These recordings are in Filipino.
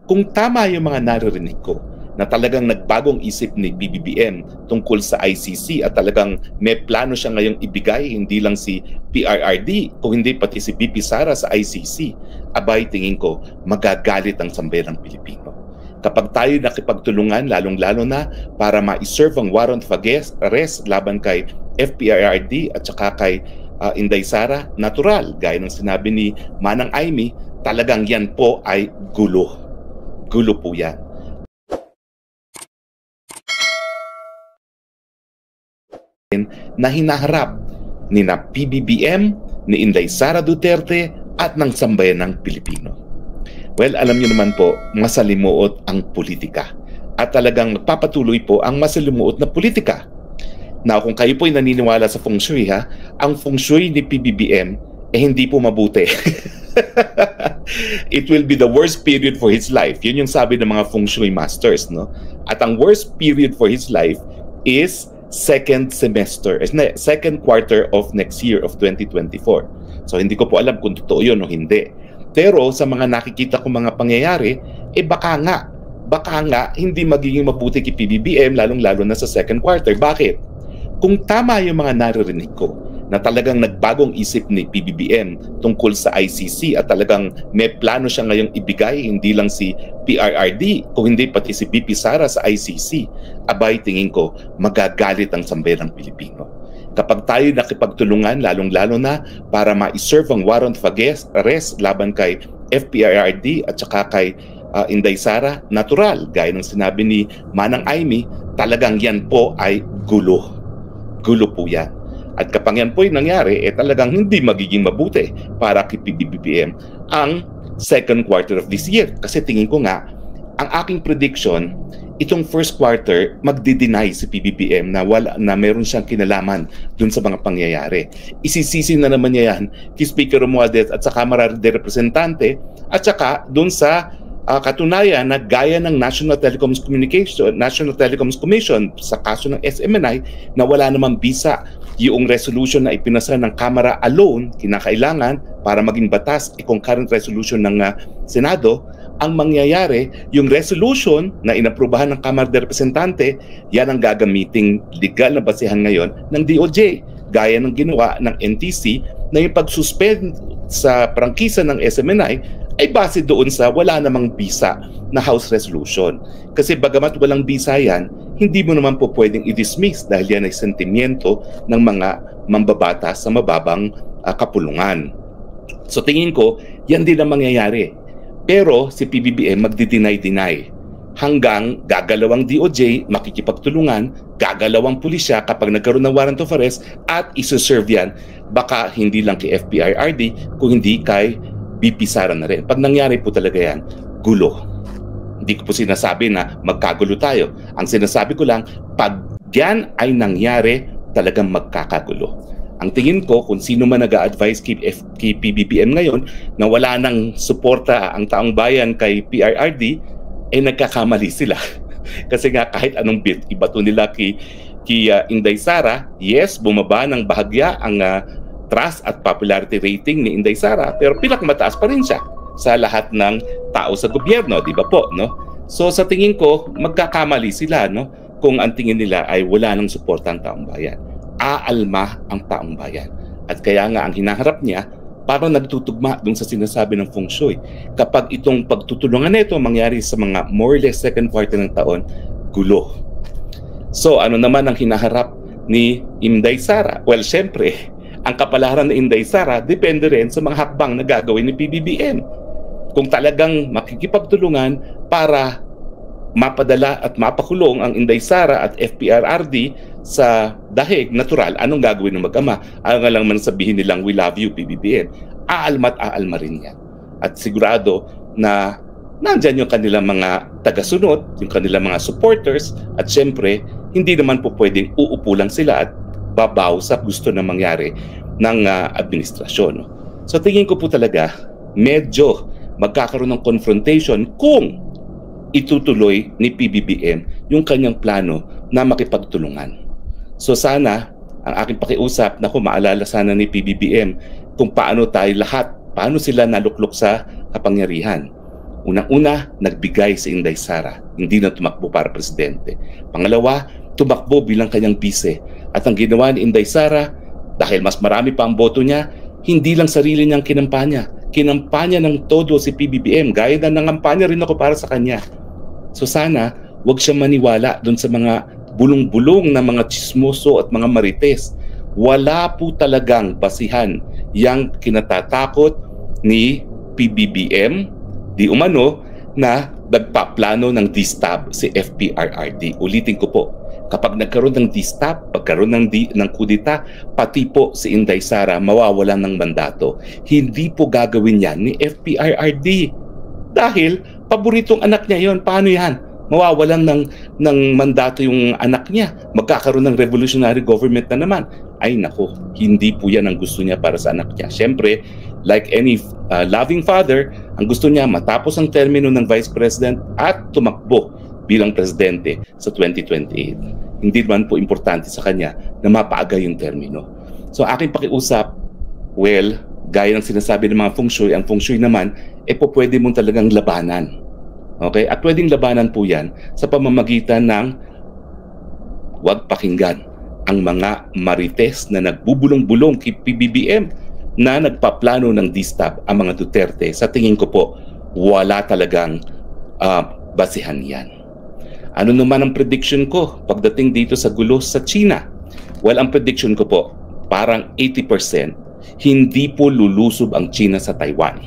Kung tama yung mga naririnig ko na talagang nagbagong isip ni PBBM tungkol sa ICC at talagang may plano siya ngayong ibigay hindi lang si PRRD kung hindi pati si BP Sara sa ICC, abay tingin ko magagalit ang sambayanang Pilipino. Kapag tayo nakipagtulungan lalong-lalo na para ma-serve ang warrant of arrest laban kay FPRRD at saka kay Inday Sara, natural, gaya ng sinabi ni Manang Aimee, talagang yan po ay gulo. Gulo po yan. Na hinaharap ni na PBBM, ni Inday Sara Duterte at ng sambayanang Pilipino. Well, alam niyo naman po, masalimuot ang politika at talagang magpapatuloy po ang masalimuot na politika. Now, kung kayo po ay naniniwala sa feng shui ang feng shui ni PBBM hindi po mabuti. It will be the worst period for his life. Yun yung sabi ng mga feng shui masters, no? At ang worst period for his life is second quarter of next year of 2024. So hindi ko po alam kung totoo yun o hindi. Pero sa mga nakikita ko mga pangyayari, baka nga hindi magiging mabuti kay PBBM lalong-lalo na sa second quarter. Bakit? Kung tama yung mga naririnig ko na talagang nagbagong isip ni PBBM tungkol sa ICC at talagang may plano siya ngayong ibigay hindi lang si PRRD kung hindi pati si BP Sara sa ICC, abay tingin ko magagalit ang sambayanang Pilipino. Kapag tayo nakipagtulungan lalong-lalo na para ma-serve ang warrant of arrest laban kay FPRRD at saka kay Inday Sara, natural, gaya ng sinabi ni Manang Aimee, talagang yan po ay gulo. Gulo po yan. At kapag yan po yung nangyari, talagang hindi magiging mabuti para kay PBBM ang second quarter of this year. Kasi tingin ko nga, ang aking prediction, itong first quarter, magdi-deny si PBBM na meron siyang kinalaman dun sa mga pangyayari. Isisisi na naman niya yan kay Speaker Romualdez at sa Kamara de Representante at saka dun sa katunayan na gaya ng National Telecoms Commission sa kaso ng SMNI na wala namang bisa yung resolution na ipinasa ng Kamara alone, kinakailangan para maging batas concurrent resolution ng Senado. Ang mangyayari, yung resolution na inaprubahan ng Kamara de Representante, yan ang gagamiting legal na basehan ngayon ng DOJ. Gaya ng ginawa ng NTC na yung pag-suspend sa prangkisa ng SMNI ay base doon sa wala namang bisa na House Resolution. Kasi bagamat walang bisa yan, hindi mo naman po pwedeng i-dismiss dahil yan ay sentimiento ng mga mambabatas sa mababang kapulungan. So tingin ko, yan din ang mangyayari. Pero si PBBM magdi-deny-deny hanggang gagalawang DOJ, makikipagtulungan, gagalawang pulisya kapag nagkaroon ng warrant of arrest at isoserve yan, baka hindi lang kay FPRRD, kung hindi kay BP Sara na rin. Pag nangyari po talaga yan, gulo. Hindi ko po sinasabi na magkagulo tayo. Ang sinasabi ko lang, pag yan ay nangyari, talagang magkakagulo. Ang tingin ko, kung sino man nag-a-advise kay PBBM ngayon na wala nang suporta ang taong bayan kay PRRD, nagkakamali sila. Kasi nga kahit anong bit, ibato nila kay Inday Sara, yes, bumaba ng bahagya ang trust at popularity rating ni Inday Sara, pero pinakamataas pa rin siya sa lahat ng tao sa gobyerno, di ba po, no? So sa tingin ko, magkakamali sila, no? Kung ang tingin nila ay wala nang suporta ang taong bayan. Aalma ang taong bayan. At kaya nga ang hinaharap niya, parang nagtutugma dun sa sinasabi ng feng shui. Kapag itong pagtutulungan nito mangyari sa mga more or less second quarter ng taon, gulo. So ano naman ang hinaharap ni Inday Sara? Well, syempre, ang kapalaran ni Inday Sara depende rin sa mga hakbang na gagawin ni PBBM. Kung talagang makikipagtulungan para mapadala at mapakulong ang Inday Sara at FPRRD sa dahig, natural, anong gagawin ng mag-ama? Ano nga lang man sabihin nilang, we love you, PBBM. Aalma't aalma rin yan. At sigurado na nandyan yung kanilang mga tagasunod, yung kanilang mga supporters, at syempre, hindi naman po pwedeng uupo lang sila at babaw sa gusto na mangyari ng administrasyon. So tingin ko po talaga, medyo magkakaroon ng confrontation kung itutuloy ni PBBM yung kanyang plano na makipagtulungan. So sana, ang aking pakiusap na maalala sana ni PBBM kung paano tayo lahat, paano sila naluklok sa kapangyarihan. Unang-una, nagbigay si Inday Sara, hindi na tumakbo para presidente. Pangalawa, tumakbo bilang kanyang bise. At ang ginawa ni Inday Sara, dahil mas marami pa ang boto niya, hindi lang sarili niyang kinampanya. Kinampanya ng todo si PBBM, gaya na nangampanya rin ako para sa kanya. So sana, wag siya maniwala dun sa mga bulong-bulong na mga chismoso at mga marites. Wala po talagang basihan yang kinatatakot ni PBBM, di umano, na nagpaplano ng distab si FPRRD. Ulitin ko po, kapag nagkaroon ng distab, pagkaroon ng kudita, pati po si Inday Sara mawawalan ng mandato. Hindi po gagawin yan ni FPRRD. Dahil paboritong anak niya yon. Paano yan? Mawawalan ng mandato yung anak niya. Magkakaroon ng revolutionary government na naman. Ay nako, hindi po yan ang gusto niya para sa anak niya. Siyempre, like any loving father, ang gusto niya matapos ang termino ng Vice President at tumakbo bilang presidente sa 2028. Hindi naman po importante sa kanya na mapaaga yung termino. So aking pakiusap, well, gaya ng sinasabi ng mga feng shui, ang feng shui naman, po pwede mong talagang labanan. Okay? At pwedeng labanan po yan sa pamamagitan ng huwag pakinggan ang mga marites na nagbubulong-bulong kay PBBM na nagpaplano ng distab ang mga Duterte. Sa tingin ko po, wala talagang basihan yan. Ano naman ang prediction ko pagdating dito sa gulo sa China? Well, ang prediction ko po, parang 80% hindi po lulusob ang China sa Taiwan.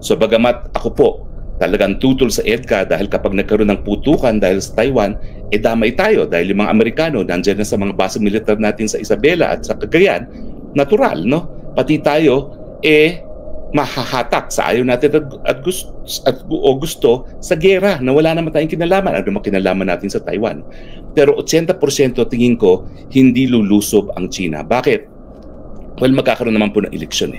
So bagamat ako po talagang tutol sa EDCA dahil kapag nagkaroon ng putukan dahil sa Taiwan, damay tayo dahil yung mga Amerikano nandiyan na sa mga base militar natin sa Isabela at sa Cagayan, natural, no? Pati tayo, mahahatak sa ayaw natin at gusto sa gera na wala naman tayong kinalaman. Ano naman kinalaman natin sa Taiwan? Pero 80% tingin ko, hindi lulusob ang China. Bakit? Well, magkakaroon naman po ng eleksyon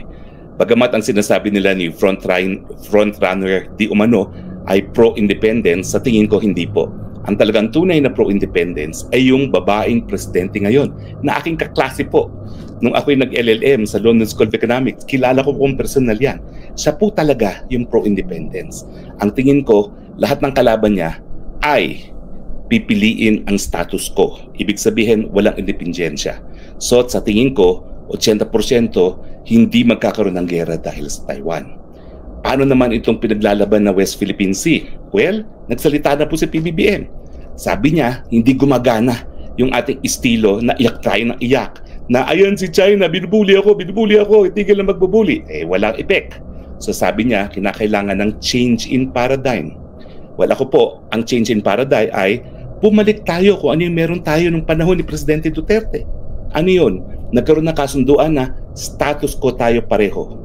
Bagamat ang sinasabi nila ni frontrunner di umano ay pro-independence, sa tingin ko hindi po. Ang talagang tunay na pro-independence ay yung babaeng presidente ngayon na aking kaklase po. Nung ako'y nag-LLM sa London School of Economics, kilala ko pong personal yan. Siya po talaga yung pro-independence. Ang tingin ko, lahat ng kalaban niya ay pipiliin ang status quo. Ibig sabihin, walang independensya. So sa tingin ko, 80% hindi magkakaroon ng gera dahil sa Taiwan. Paano naman itong pinaglalaban na West Philippine Sea? Well, nagsalita na po si PBBM. Sabi niya, hindi gumagana yung ating estilo na iyak tayo ng iyak. Na ayan si China, binubuli ako, itigil na magbubuli. Walang effect. So sabi niya, kinakailangan ng change in paradigm. Well, ako po, ang change in paradigm ay bumalik tayo kung ano yung meron tayo nung panahon ni Presidente Duterte. Ano yun? Nagkaroon ng kasunduan na status quo tayo pareho.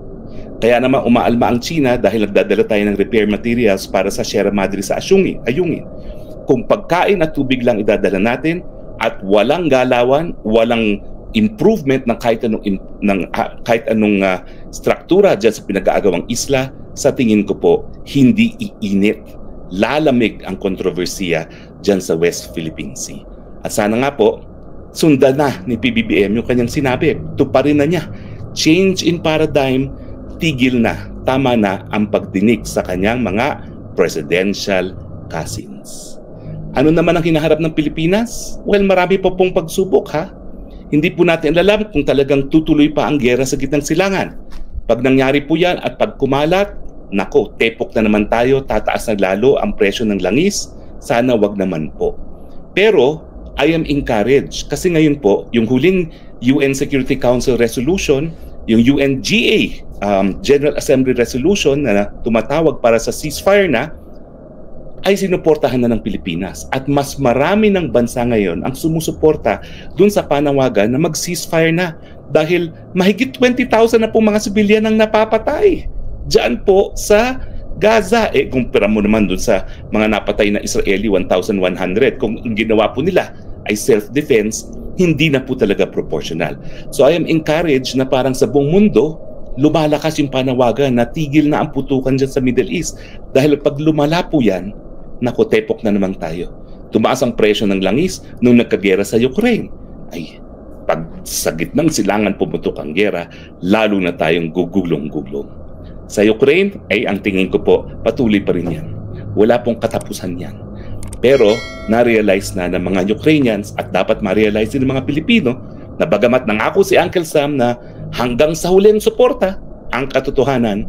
Kaya naman umaalma ang China dahil nagdadala tayo ng repair materials para sa Sierra Madre sa Ayungin. Kung pagkain at tubig lang idadala natin at walang galawan, walang improvement ng kahit anong struktura dyan sa pinag-aagawang isla, sa tingin ko po, hindi iinit. Lalamig ang kontrobersiya dyan sa West Philippine Sea. At sana nga po, sundan na ni PBBM yung kanyang sinabi. Tuparin na niya. Change in paradigm, tigil na. Tama na ang pagdinig sa kanyang mga presidential cousins. Ano naman ang hinaharap ng Pilipinas? Well, marami po pong pagsubok Hindi po natin alam kung talagang tutuloy pa ang gera sa gitnang silangan. Pag nangyari po yan at pag kumalat, nako, tepok na naman tayo, tataas na lalo ang presyo ng langis. Sana wag naman po. Pero I am encouraged kasi ngayon po, yung huling UN Security Council resolution, yung UNGA General Assembly resolution na tumatawag para sa ceasefire na, ay sinuportahan na ng Pilipinas. At mas marami ng bansa ngayon ang sumusuporta dun sa panawagan na mag-ceasefire na dahil mahigit 20,000 na po mga sibilyan ang napapatay diyan po sa Gaza. Kumpara mo naman dun sa mga napatay na Israeli, 1,100. Kung ang ginawa po nila ay self-defense, hindi na po talaga proportional. So I am encouraged na parang sa buong mundo, lumalakas yung panawagan na tigil na ang putukan dyan sa Middle East. Dahil pag lumala po yan, naku, tepok na naman tayo. Tumaas ang presyo ng langis nung nagkagera sa Ukraine. Ay, pag sa gitnang silangan pumutok ang gera, lalo na tayong gugulong-gulong. Sa Ukraine, ay ang tingin ko po, patuloy pa rin yan. Wala pong katapusan yan. Pero, na-realize na ng mga Ukrainians at dapat ma-realize din ng mga Pilipino na bagamat nangako si Uncle Sam na hanggang sa huling suporta, ang katotohanan,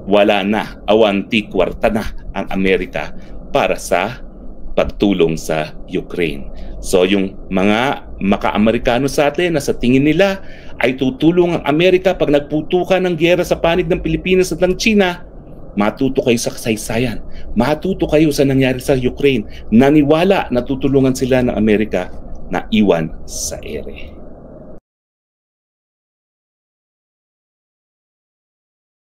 wala na, awanti kwarta na ang Amerika para sa pagtulong sa Ukraine. So yung mga maka-Amerikano sa atin na sa tingin nila ay tutulong ang Amerika pag nagputukan ng giyera sa panig ng Pilipinas at ng China, matuto kayo sa kasaysayan, matuto kayo sa nangyari sa Ukraine, naniwala na tutulungan sila ng Amerika na iwan sa ere.